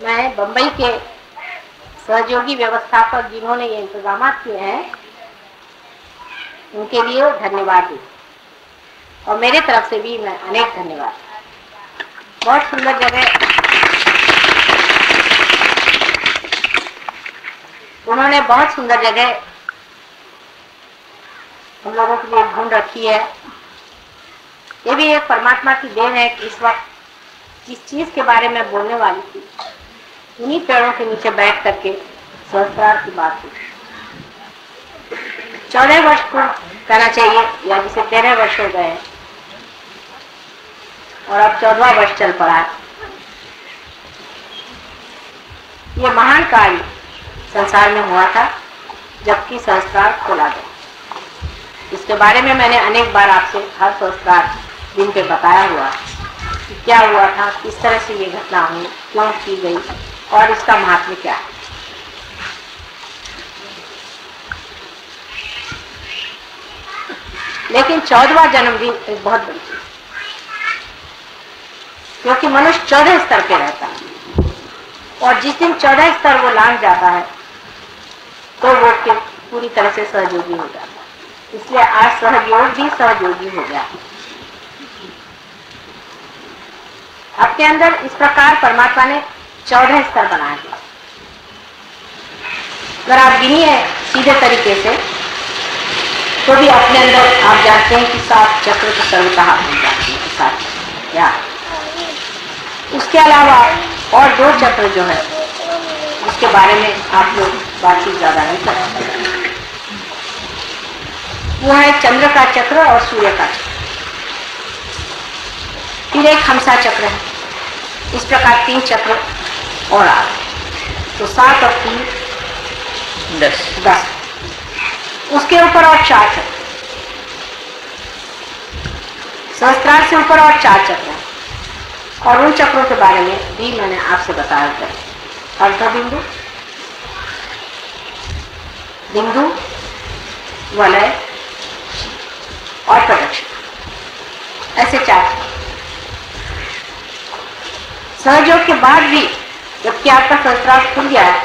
मैं बंबई के सहयोगी व्यवस्थापक जिन्होंने ये इंतजाम किए हैं उनके लिए धन्यवाद दी और मेरे तरफ से भी मैं अनेक धन्यवाद। बहुत सुंदर जगह उन्होंने बहुत सुंदर जगह हम लोगों के लिए ढूंढ रखी है। ये भी एक परमात्मा की देन है कि इस वक्त जिस चीज के बारे में बोलने वाली थी उन्हीं पेड़ों के नीचे बैठ करके संस्कार की बात हुई। 14 वर्ष को कहना चाहिए या जिसे 13 वर्ष हो गए और अब 14वां वर्ष चल पड़ा है। ये महान कार्य संसार में हुआ था जबकि संस्कार खोला गया। इसके बारे में मैंने अनेक बार आपसे हर संस्कार दिन पे बताया हुआ कि क्या हुआ था, किस तरह से ये घटना हुई, क्यों की गई और इसका महत्व क्या है। लेकिन 14वां जन्मदिन एक बहुत बड़ी चीज, क्योंकि मनुष्य 14 स्तर पे रहता है और जिस दिन 14 स्तर वो लांघ जाता है तो वो पूरी तरह से सहयोगी हो जाता है। इसलिए आज सहयोग भी सहयोगी हो गया। आपके अंदर इस प्रकार परमात्मा ने 14 स्तर बनाए हैं। अगर आप गिनिए सीधे तरीके से तो भी अपने अंदर आप जानते हैं कि 7 चक्र का सर्वतः बन जाते हैं। 7 या उसके अलावा और 2 चक्र जो है उसके बारे में आप लोग बातचीत ज्यादा नहीं कर सकते। वो है चंद्र का चक्र और सूर्य का चक्र। फिर एक हंसा चक्र है। इस प्रकार 3 चक्र और आ गए तो 7 और 3 10। उसके ऊपर और 4 चक्र, सहस्त्रार से ऊपर और 4 चक्र हैं और उन चक्रों के बारे में भी मैंने आपसे बताया था। अर्ध बिंदु, बिंदु, वलय और प्रदक्षिण, ऐसे 4 सहयोग के बाद भी जबकि आपका सहस्त्रार खुल गया है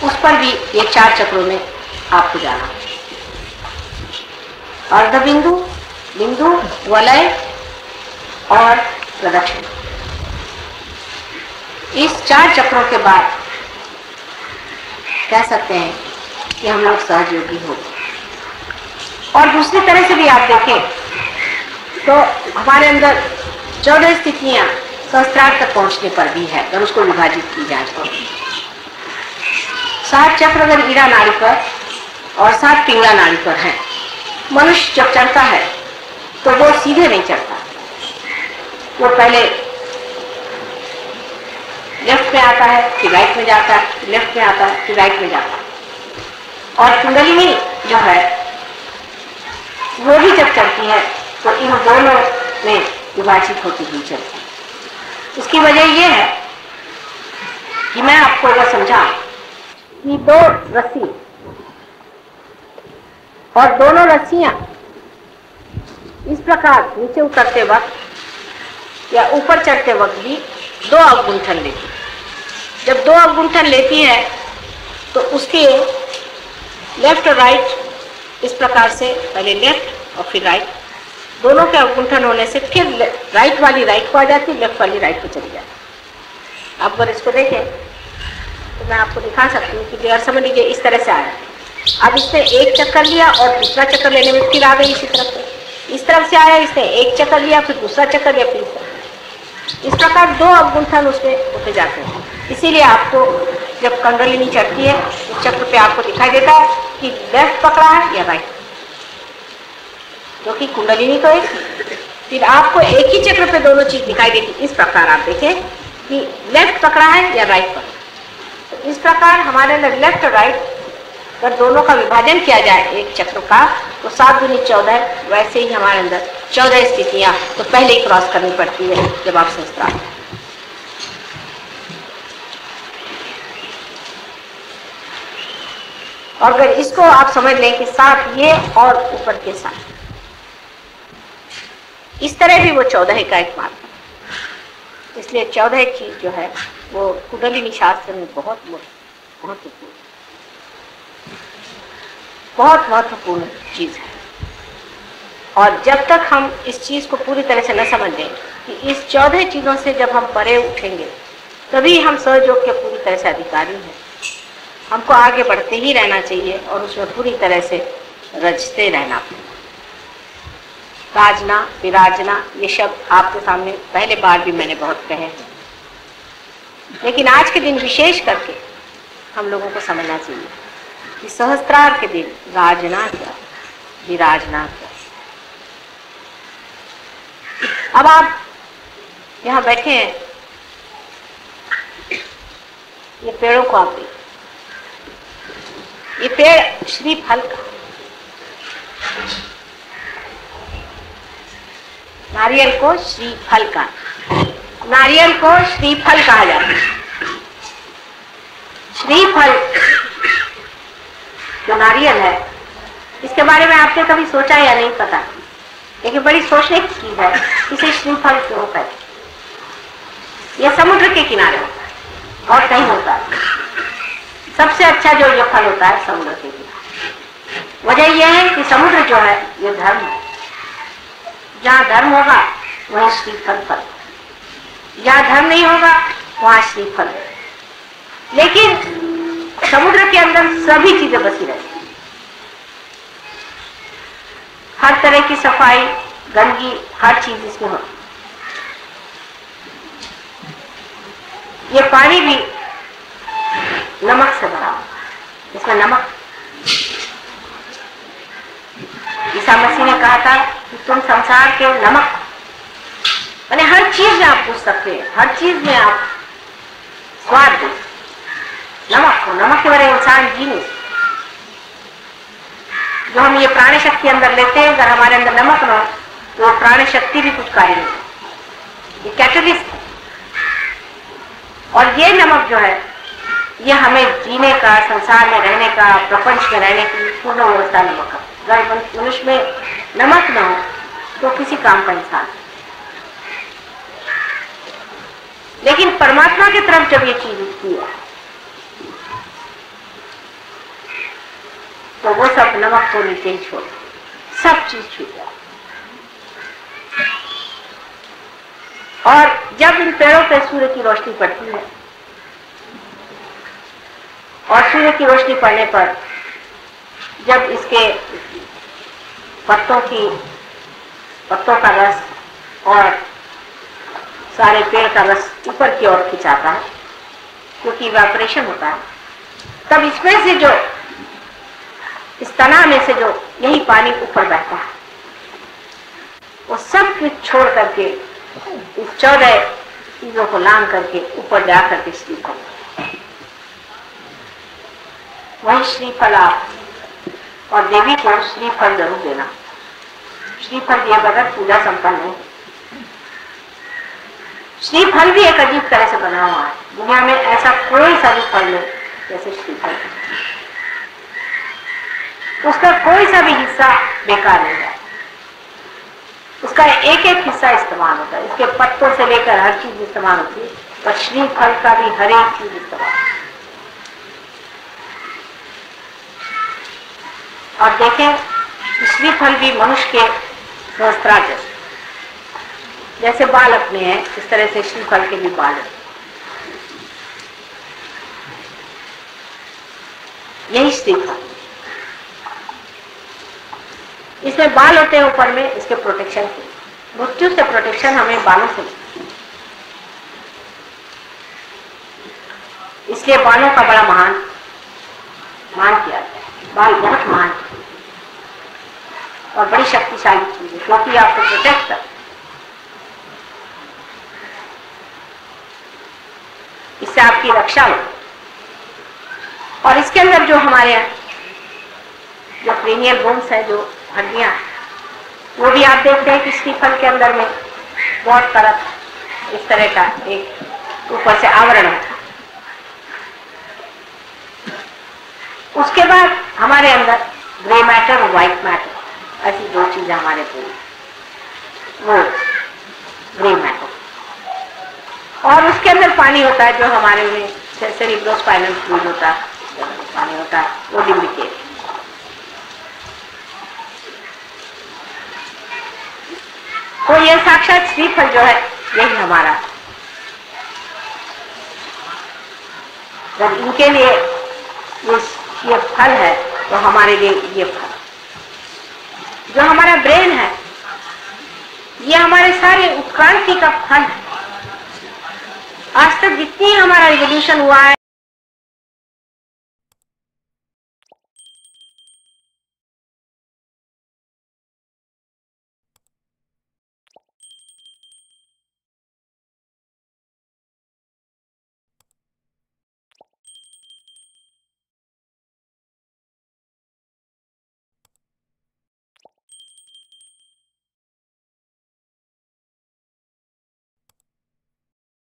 उस पर भी ये 4 चक्रों में आपको जाना है। अर्ध बिंदु, बिंदु, वलय और प्रदक्षिण। इस 4 चक्रों के बाद कह सकते हैं कि हम लोग सहयोगी हो गए। और दूसरी तरह से भी आप देखें तो हमारे अंदर 14 स्थितियां सहस्त्रार तक पहुंचने पर भी है अगर उसको विभाजित की जाए तो। 7 चक्र अगर ईड़ा नाड़ी पर और 7 पिंगला नाड़ी पर है। मनुष्य जब चढ़ता है तो वो सीधे नहीं चढ़ता, वो पहले लेफ्ट में आता है फिर राइट में जाता है, फिर लेफ्ट में आता है फिर राइट में जाता है। और कुंडलिनी जो है वो भी जब चलती है तो इन दोनों में विभाजित होती हुई चलती है। इसकी वजह यह है कि मैं आपको अगर समझा कि 2 रस्सी और दोनों रस्सियां इस प्रकार नीचे उतरते वक्त या ऊपर चढ़ते वक्त भी 2 अवगुंठन लेती है। जब 2 अवगुंठन लेती है तो उसके लेफ्ट और राइट इस प्रकार से पहले लेफ्ट और फिर राइट दोनों के अवगुंठन होने से फिर राइट वाली राइट को आ जाती, लेफ्ट वाली राइट को चली जाती। आप अगर इसको देखें तो मैं आपको दिखा सकती हूँ कि अगर समझ लीजिए इस तरह से आया, अब इसने एक चक्कर लिया और दूसरा चक्कर लेने में फिर आ गई इसी तरफ से। इस तरफ से आया, इसने एक चक्कर लिया फिर दूसरा चक्कर लिया फिर इस प्रकार 2 अवगुंठन उसमें होते जाते हैं। इसीलिए आपको जब कुंडलिनी चढ़ती है उस चक्र पे आपको दिखाई देता है कि लेफ्ट पकड़ा है या राइट, क्योंकि कुंडलिनी तो एक, फिर आपको एक ही चक्र पे दोनों चीज दिखाई देती। इस प्रकार आप देखें कि लेफ्ट पकड़ा है या राइट पकड़ा। तो इस प्रकार हमारे अंदर लेफ्ट और राइट अगर दोनों का विभाजन किया जाए एक चक्र का तो 7 दूनी 14, वैसे ही हमारे अंदर 14 स्थितियां तो पहले ही क्रॉस करनी पड़ती है जब आप संस्कार। और अगर इसको आप समझ लें कि 7 ये और ऊपर के 7 इस तरह भी वो 14 का एक मार्ग। इसलिए 14 चीज जो है वो कुंडलिनी शास्त्र में बहुत महत्वपूर्ण चीज है। और जब तक हम इस चीज को पूरी तरह से न समझ लें कि इस 14 चीजों से जब हम परे उठेंगे तभी हम सहयोग के पूरी तरह से अधिकारी हैं। हमको आगे बढ़ते ही रहना चाहिए और उसमें पूरी तरह से रचते रहना। राजना विराजना ये शब्द आपके सामने पहले बार भी मैंने बहुत कहे हैं, लेकिन आज के दिन विशेष करके हम लोगों को समझना चाहिए कि सहस्त्रार के दिन राजना क्या, विराजना क्या। अब आप यहाँ बैठे हैं, ये पेड़ों को आप देखिए, ये पेड़ श्रीफल का, नारियल को श्रीफल का, नारियल को श्रीफल कहा जाता है। श्रीफल जो नारियल है, इसके बारे में आपने कभी सोचा या नहीं पता, लेकिन बड़ी सोचने की चीज है इसे श्रीफल क्यों होता है। यह समुद्र के किनारे होता है और कहीं होता है। सबसे अच्छा जो ये फल होता है समुद्र के किनारे। वजह यह है कि समुद्र जो है ये धर्म है। जहाँ धर्म होगा वहीं श्रीफल फल, जहाँ धर्म नहीं होगा वहाँ श्रीफल है। लेकिन समुद्र के अंदर सभी चीजें बसी रहती, हर तरह की सफाई गंदगी हर चीज इसमें होती। ये पानी भी नमक से भरा हुआ, इसमें नमक। ईसा मसीह ने कहा था कि तुम संसार के नमक, यानी हर चीज में आप पूछ सकते हैं, हर चीज में आप स्वाद दो। नमक को, नमक के बगैर इंसान जी नहीं। जो हम ये प्राण शक्ति अंदर लेते हैं, अगर हमारे अंदर नमक न हो तो प्राण शक्ति भी कुछ कार्य नहीं। ये कैटलिस्ट है। और ये नमक जो है ये हमें जीने का, संसार में रहने का, प्रपंच में रहने की पूर्ण व्यवस्था नमक है। अगर मनुष्य में नमक न हो तो किसी काम का इंसान। लेकिन परमात्मा की तरफ जब ये चीज उठती है तो वो सब नमक को नीचे ही छोड़, सब चीज छूट जाए। और जब इन पेड़ों पे सूर्य की रोशनी पड़ती है और सूर्य की रोशनी पड़ने पर जब इसके पत्तों का रस और सारे पेड़ का रस ऊपर की ओर खिंचाता है, क्योंकि इवेपोरेशन होता है, तब इसमें से जो, इस तना में से जो यही पानी ऊपर बहता है, वो सब कुछ छोड़ करके इस 14 चीजों को लांग करके ऊपर जा करके श्रीफल, वही श्रीफल आप और देवी को श्रीफल जरूर देना। श्रीफल दिए बगैर पूजा संपन्न नहीं। श्रीफल भी एक अजीब तरह से बना हुआ है। दुनिया में ऐसा कोई सा भी फल नहीं जैसे श्रीफल। उसका कोई सा भी हिस्सा बेकार नहीं है, उसका एक एक हिस्सा इस्तेमाल होता है। इसके पत्तों से लेकर हर चीज इस्तेमाल होती है, पर श्रीफल का भी हर एक चीज इस्तेमाल। और देखें, श्रीफल भी मनुष्य के सहस्त्रार जैसे बाल अपने हैं, इस तरह से श्रीफल के भी बाल हैं। यही श्रीफल, इसमें बाल होते हैं ऊपर में, इसके प्रोटेक्शन के, मृत्यु से प्रोटेक्शन हमें बालों से। इसलिए बालों का बड़ा मान किया जाता है। बाल बहुत महान और बड़ी शक्तिशाली चीज है, क्योंकि आपको प्रोटेक्ट करता है। इससे आपकी रक्षा हो। और इसके अंदर जो हमारे जो क्रेनियल बोन्स है, जो हड्डियां, वो भी आप देखते हैं कि श्रीफल के अंदर में बहुत तरह इस तरह का एक ऊपर से आवरण है। उसके बाद हमारे अंदर ग्रे मैटर और व्हाइट मैटर, ऐसी दो चीजें हमारे पूरी, वो ग्रे मैटर। और उसके अंदर पानी होता है, जो हमारे में सेरिब्रोस्पाइनल फ्लूइड होता है, पानी होता है, वो लिम्बिक। तो ये साक्षात श्रीफल जो है यही हमारा, जब इनके लिए ये फल है तो हमारे लिए ये फल, जो हमारा ब्रेन है ये हमारे सारे उत्क्रांति का फल है। आज तक जितनी हमारा रिवोल्यूशन हुआ है